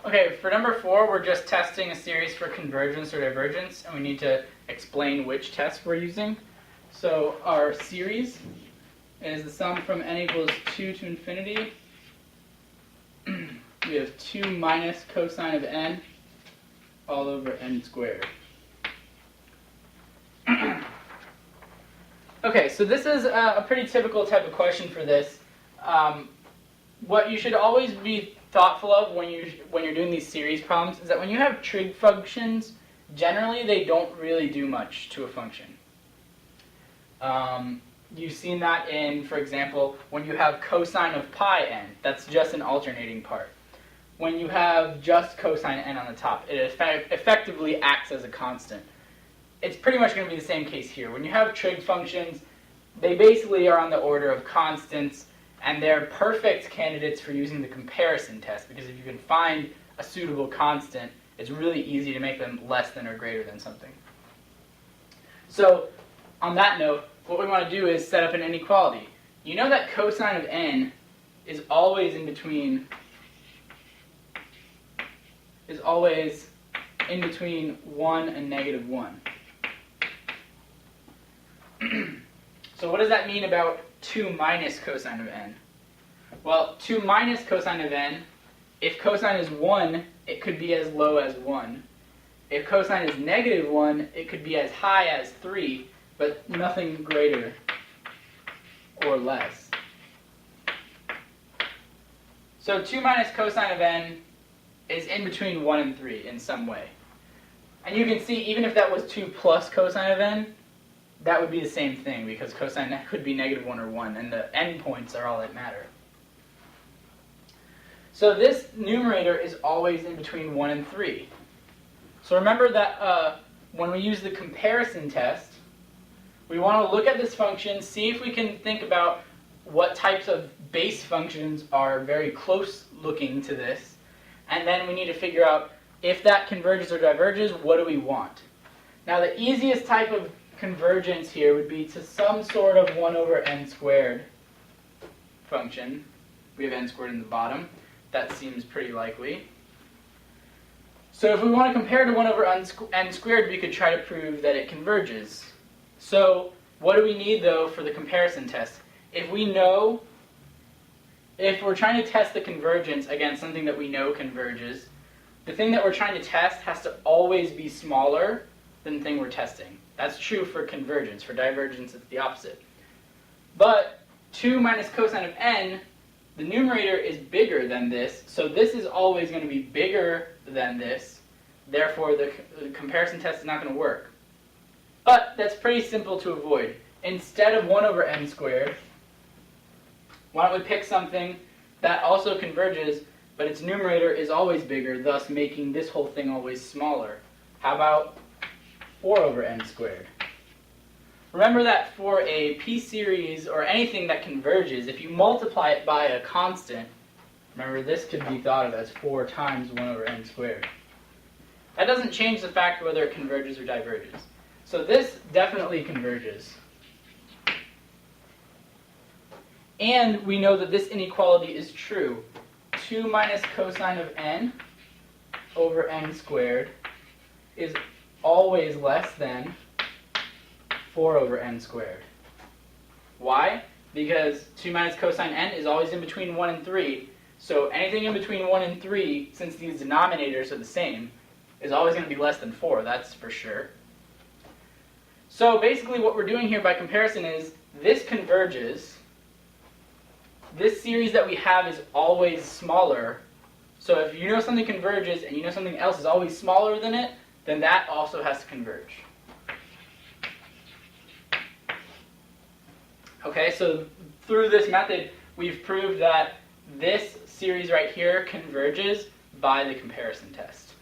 Okay, for number 4, we're just testing a series for convergence or divergence, and we need to explain which test we're using. So our series is the sum from n equals 2 to infinity. We have 2 minus cosine of n all over n squared. Okay, so this is a pretty typical type of question for this. What you should always be thoughtful of when you're doing these series problems is that when you have trig functions, generally they don't really do much to a function. You've seen that in, for example, when you have cosine of pi n, that's just an alternating part. When you have just cosine n on the top, it effectively acts as a constant. It's pretty much going to be the same case here. When you have trig functions, they basically are on the order of constants, and they're perfect candidates for using the comparison test, because if you can find a suitable constant, it's really easy to make them less than or greater than something. So, on that note, what we want to do is set up an inequality. You know that cosine of n is always in between 1 and negative 1. So what does that mean about 2 minus cosine of n? Well, 2 minus cosine of n, if cosine is 1, it could be as low as 1. If cosine is negative 1, it could be as high as 3, but nothing greater or less. So 2 minus cosine of n is in between 1 and 3 in some way. And you can see, even if that was 2 plus cosine of n, that would be the same thing, because cosine could be negative 1 or 1, and the endpoints are all that matter. So this numerator is always in between 1 and 3. So remember that when we use the comparison test, we want to look at this function, see if we can think about what types of base functions are very close looking to this, and then we need to figure out if that converges or diverges, what do we want? Now the easiest type of convergence here would be to some sort of 1 over n squared function. We have n squared in the bottom. That seems pretty likely. So if we want to compare to 1 over n squared, we could try to prove that it converges. So what do we need, though, for the comparison test? If we're trying to test the convergence against something that we know converges, the thing that we're trying to test has to always be smaller than the thing we're testing. That's true for convergence. For divergence, it's the opposite. But 2 minus cosine of n, the numerator is bigger than this, so this is always going to be bigger than this. Therefore, the comparison test is not going to work. But that's pretty simple to avoid. Instead of 1 over n squared, why don't we pick something that also converges, but its numerator is always bigger, thus making this whole thing always smaller? How about 4 over n squared? Remember that for a p-series or anything that converges, if you multiply it by a constant, remember this could be thought of as 4 times 1 over n squared. That doesn't change the fact whether it converges or diverges. So this definitely converges. And we know that this inequality is true. 2 minus cosine of n over n squared is always less than 4 over n squared. Why? Because 2 minus cosine n is always in between 1 and 3. So anything in between 1 and 3, since these denominators are the same, is always going to be less than 4, that's for sure. So basically what we're doing here by comparison is this converges. This series that we have is always smaller. So if you know something converges and you know something else is always smaller than it, then that also has to converge. Okay, so through this method, we've proved that this series right here converges by the comparison test.